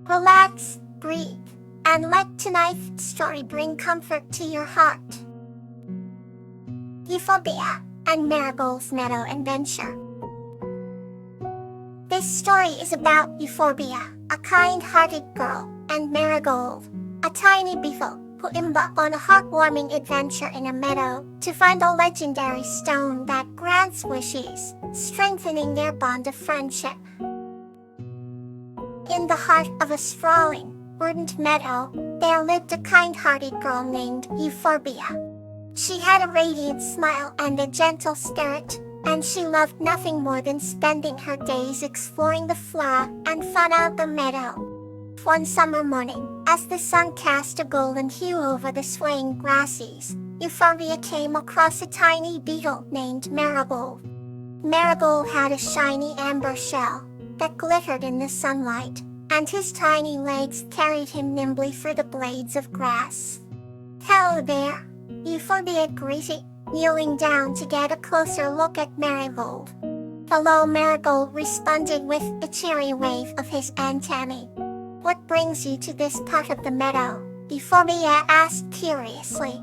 Relax, breathe, and let tonight's story bring comfort to your heart. Euphorbia and Marigold's Meadow Adventure. This story is about Euphorbia, a kind-hearted girl, and Marigold, a tiny beetle, who embark on a heartwarming adventure in a meadow to find a legendary stone that grants wishes, strengthening their bond of friendship. In the heart of a sprawling, verdant meadow, there lived a kind-hearted girl named Euphorbia. She had a radiant smile and a gentle spirit, and she loved nothing more than spending her days exploring the flora and fauna of the meadow. One summer morning, as the sun cast a golden hue over the swaying grasses, Euphorbia came across a tiny beetle named Marigold. Marigold had a shiny amber shell that glittered in the sunlight, and his tiny legs carried him nimbly through the blades of grass. "Hello there," Euphorbia greeted, kneeling down to get a closer look at Marigold. "Hello," Marigold responded with a cheery wave of his antennae. "What brings you to this part of the meadow?" Euphorbia asked curiously.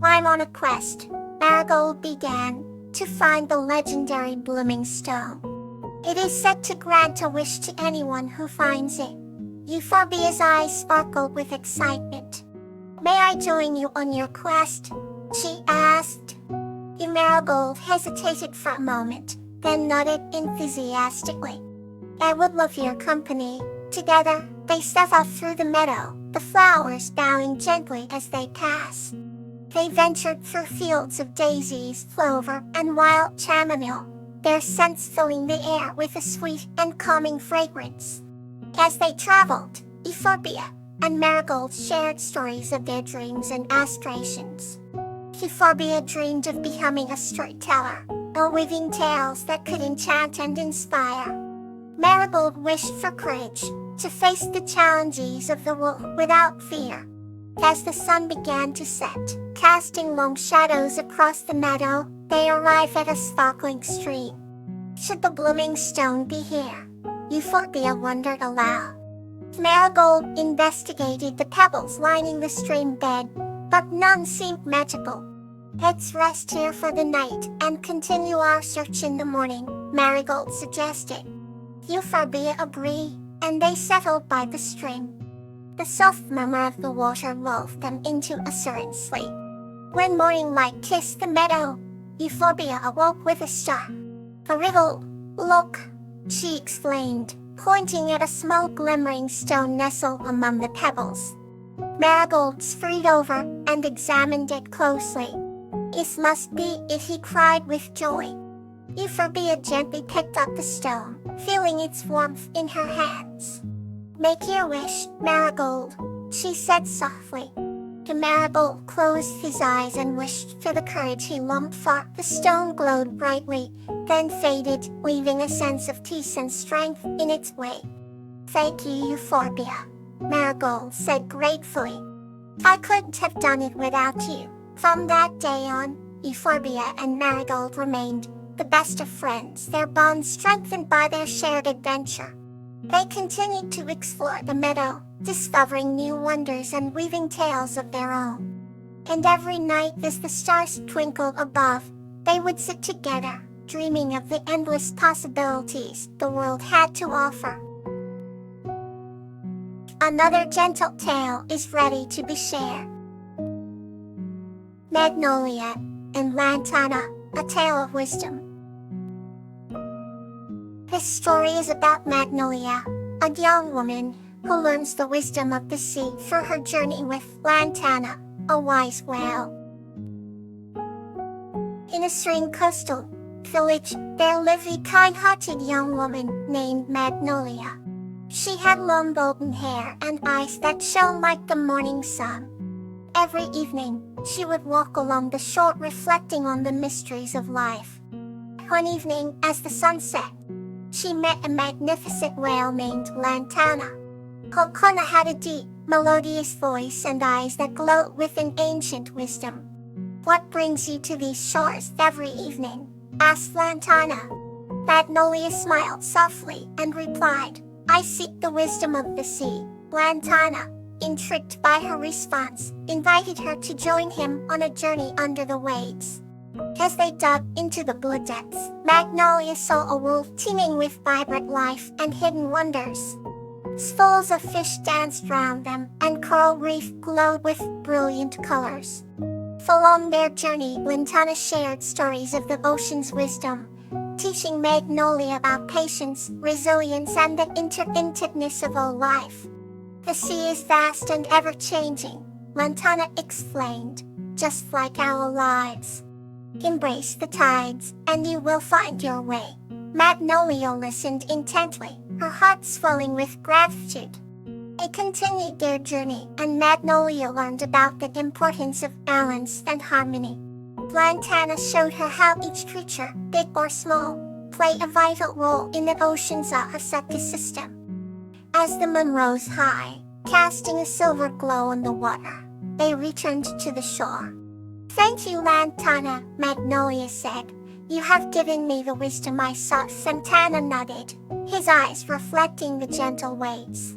"I'm on a quest," Marigold began, "to find the legendary blooming stone. It is said to grant a wish to anyone who finds it." Euphorbia's eyes sparkled with excitement. "May I join you on your quest?" she asked. Marigold hesitated for a moment, then nodded enthusiastically. "I would love your company." Together, they set off through the meadow, the flowers bowing gently as they passed. They ventured through fields of daisies, clover, and wild chamomile, their scents filling the air with a sweet and calming fragrance. As they traveled, Euphorbia and Marigold shared stories of their dreams and aspirations. Euphorbia dreamed of becoming a storyteller, or weaving tales that could enchant and inspire. Marigold wished for courage, to face the challenges of the world without fear. As the sun began to set, casting long shadows across the meadow, they arrived at a sparkling stream. Should the blooming stone be here? Euphorbia wondered aloud. Marigold investigated the pebbles lining the stream bed, but none seemed magical. "Let's rest here for the night and continue our search in the morning," Marigold suggested. Euphorbia agreed, and they settled by the stream. The soft murmur of the water lulled them into a serene sleep. When morning light kissed the meadow, Euphorbia awoke with a start. "Marigold, look," she exclaimed, pointing at a small glimmering stone nestled among the pebbles. Marigold scurried over and examined it closely. "It must be it," he cried with joy. Euphorbia gently picked up the stone, feeling its warmth in her hands. "Make your wish, Marigold," she said softly. Marigold closed his eyes and wished for the courage he longed for. The stone glowed brightly, then faded, leaving a sense of peace and strength in its wake. "Thank you, Euphorbia," Marigold said gratefully. "I couldn't have done it without you." From that day on, Euphorbia and Marigold remained the best of friends, their bond strengthened by their shared adventure. They continued to explore the meadow, discovering new wonders and weaving tales of their own. And every night as the stars twinkled above, they would sit together, dreaming of the endless possibilities the world had to offer. Another gentle tale is ready to be shared. Magnolia and Lantana, a tale of wisdom. This story is about Magnolia, a young woman who learns the wisdom of the sea through her journey with Lantana, a wise whale. In a serene coastal village, there lived a kind-hearted young woman named Magnolia. She had long golden hair and eyes that shone like the morning sun. Every evening, she would walk along the shore reflecting on the mysteries of life. One evening, as the sun set, she met a magnificent whale named Lantana. Kokona had a deep, melodious voice and eyes that glowed with an ancient wisdom. "What brings you to these shores every evening?" asked Lantana. Magnolia smiled softly and replied, "I seek the wisdom of the sea. Lantana, intrigued by her response, invited her to join him on a journey under the waves. As they dug into the blue depths, Magnolia saw a world teeming with vibrant life and hidden wonders. Schools of fish danced round them, and coral reef glowed with brilliant colors. Along their journey, Lantana shared stories of the ocean's wisdom, teaching Magnolia about patience, resilience, and the interconnectedness of all life. The sea is vast and ever-changing, Lantana explained, just like our lives. Embrace the tides, and you will find your way. Magnolia listened intently, her heart swelling with gratitude. They continued their journey, and Magnolia learned about the importance of balance and harmony. Lantana showed her how each creature, big or small, played a vital role in the ocean's ecosystem. As the moon rose high, casting a silver glow on the water, they returned to the shore. "Thank you, Lantana," Magnolia said. "You have given me the wisdom I sought." Lantana nodded, his eyes reflecting the gentle waves.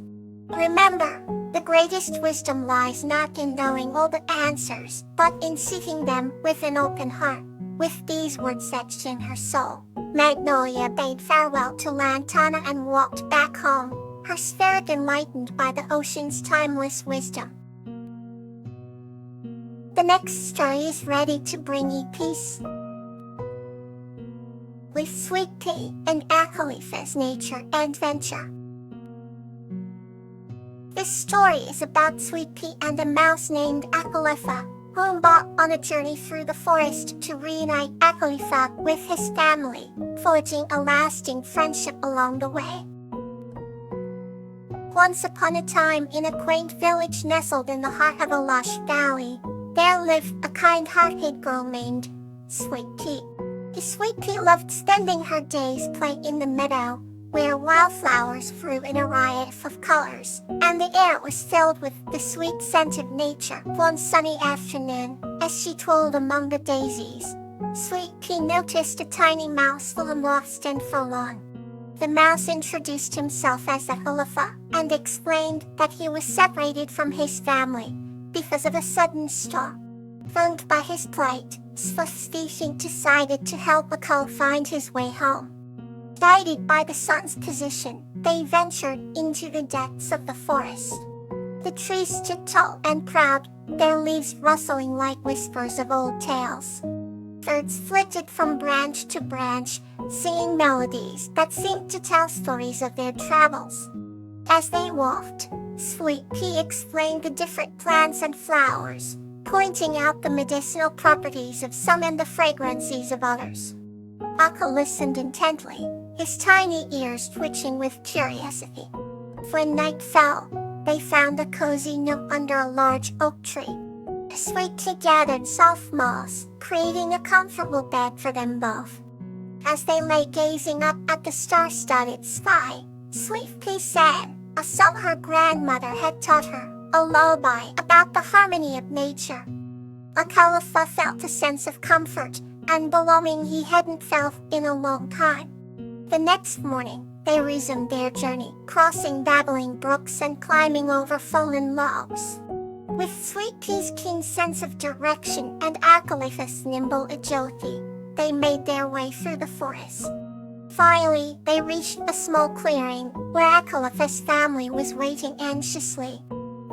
"Remember, the greatest wisdom lies not in knowing all the answers, but in seeking them with an open heart." With these words etched in her soul, Magnolia bade farewell to Lantana and walked back home, her spirit enlightened by the ocean's timeless wisdom. The next story is ready to bring you peace. With Sweet Pea and Acalypha's nature adventure. This story is about Sweet Pea and a mouse named Acalypha, who embarked on a journey through the forest to reunite Acalypha with his family, forging a lasting friendship along the way. Once upon a time, in a quaint village nestled in the heart of a lush valley, there lived a kind-hearted girl named Sweet Pea. Sweet Pea loved spending her days playing in the meadow, where wildflowers grew in a riot of colors, and the air was filled with the sweet scent of nature. One sunny afternoon, as she toiled among the daisies, Sweet Pea noticed a tiny mouse feeling lost and forlorn. The mouse introduced himself as Acalypha, and explained that he was separated from his family because of a sudden storm. Moved by his plight, Sweet Pea decided to help Acalypha find his way home. Guided by the sun's position, they ventured into the depths of the forest. The trees stood tall and proud, their leaves rustling like whispers of old tales. Birds flitted from branch to branch, singing melodies that seemed to tell stories of their travels. As they walked, Sweet Pea explained the different plants and flowers, pointing out the medicinal properties of some and the fragrances of others. Aka listened intently, his tiny ears twitching with curiosity. When night fell, they found a cozy nook under a large oak tree. Sweet Pea gathered soft moss, creating a comfortable bed for them both. As they lay gazing up at the star-studded sky, Sweet Pea sang a song her grandmother had taught her, a lullaby about the harmony of nature. Acalypha felt a sense of comfort and belonging he hadn't felt in a long time. The next morning, they resumed their journey, crossing babbling brooks and climbing over fallen logs. With Sweet Pea's keen sense of direction and Acalypha's nimble agility, they made their way through the forest. Finally, they reached a small clearing, where Acalypha's family was waiting anxiously.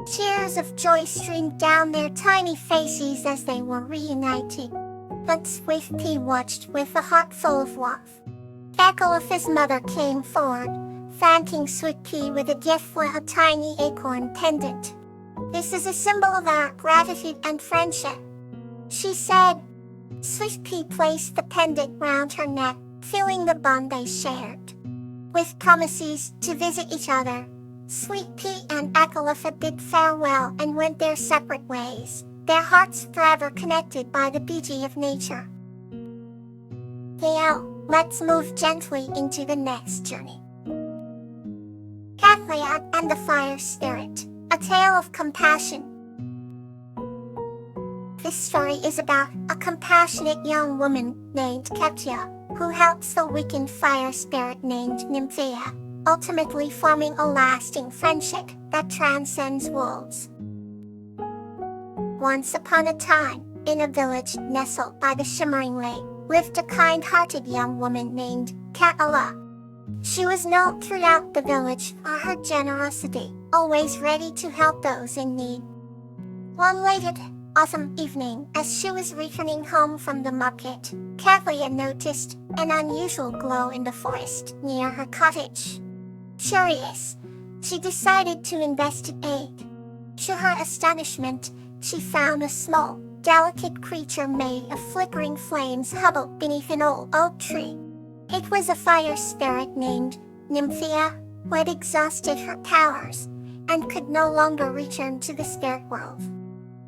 Tears of joy streamed down their tiny faces as they were reunited. But Sweet Pea watched with a heart full of love. Acalypha's mother came forward, thanking Sweet Pea with a gift for a tiny acorn pendant. "This is a symbol of our gratitude and friendship," she said. Sweet Pea placed the pendant round her neck, feeling the bond they shared. With promises to visit each other, Sweet Pea and Acalypha bid farewell and went their separate ways, their hearts forever connected by the beauty of nature. Now, let's move gently into the next journey. Katya and the Fire Spirit, a tale of compassion. This story is about a compassionate young woman named Katya, who helps a weakened fire spirit named Nymphea, ultimately forming a lasting friendship that transcends worlds. Once upon a time, in a village nestled by the shimmering lake, lived a kind-hearted young woman named Kaala. She was known throughout the village for her generosity, always ready to help those in need. One late autumn evening, as she was returning home from the market, Kaala noticed an unusual glow in the forest near her cottage. Curious, she decided to investigate. To her astonishment, she found a small, delicate creature made of flickering flames huddled beneath an old oak tree. It was a fire spirit named Nymphia, who had exhausted her powers and could no longer return to the spirit world.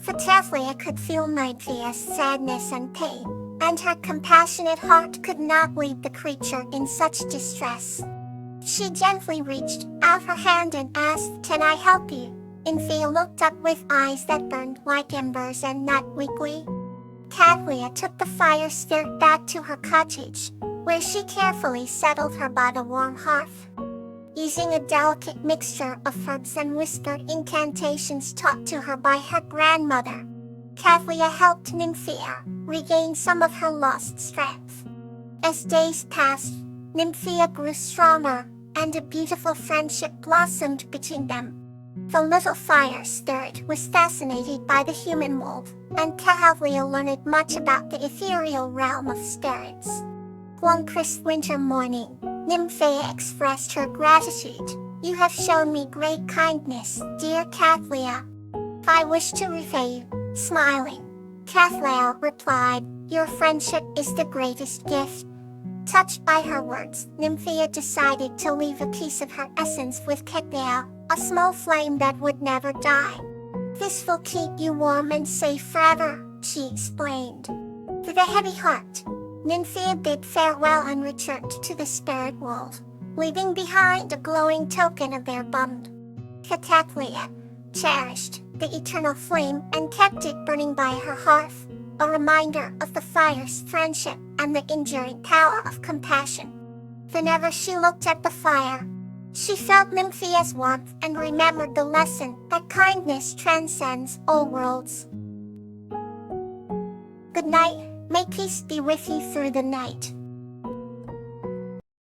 Kaala could feel Nymphia's sadness and pain, and her compassionate heart could not leave the creature in such distress. She gently reached out her hand and asked, "Can I help you?" Nymphia looked up with eyes that burned like embers and not weakly. Kaala took the fire spirit back to her cottage, where she carefully settled her by the warm hearth. Using a delicate mixture of herbs and whispered incantations taught to her by her grandmother, Kaala helped Nymphia regain some of her lost strength. As days passed, Nymphia grew stronger, and a beautiful friendship blossomed between them. The little fire spirit was fascinated by the human world, and Kaala learned much about the ethereal realm of spirits. One crisp winter morning, Nymphia expressed her gratitude. "You have shown me great kindness, dear Kaala. I wish to repay you." Smiling, Kaala replied, "Your friendship is the greatest gift." Touched by her words, Nymphia decided to leave a piece of her essence with Kaala, a small flame that would never die. "This will keep you warm and safe forever," she explained. With a heavy heart, Nymphia bid farewell and returned to the spirit world, leaving behind a glowing token of their bond. Kaala cherished the eternal flame and kept it burning by her hearth, a reminder of the fire's friendship and the enduring power of compassion. Whenever she looked at the fire, she felt Nymphia's warmth and remembered the lesson that kindness transcends all worlds. Good night. May peace be with you through the night.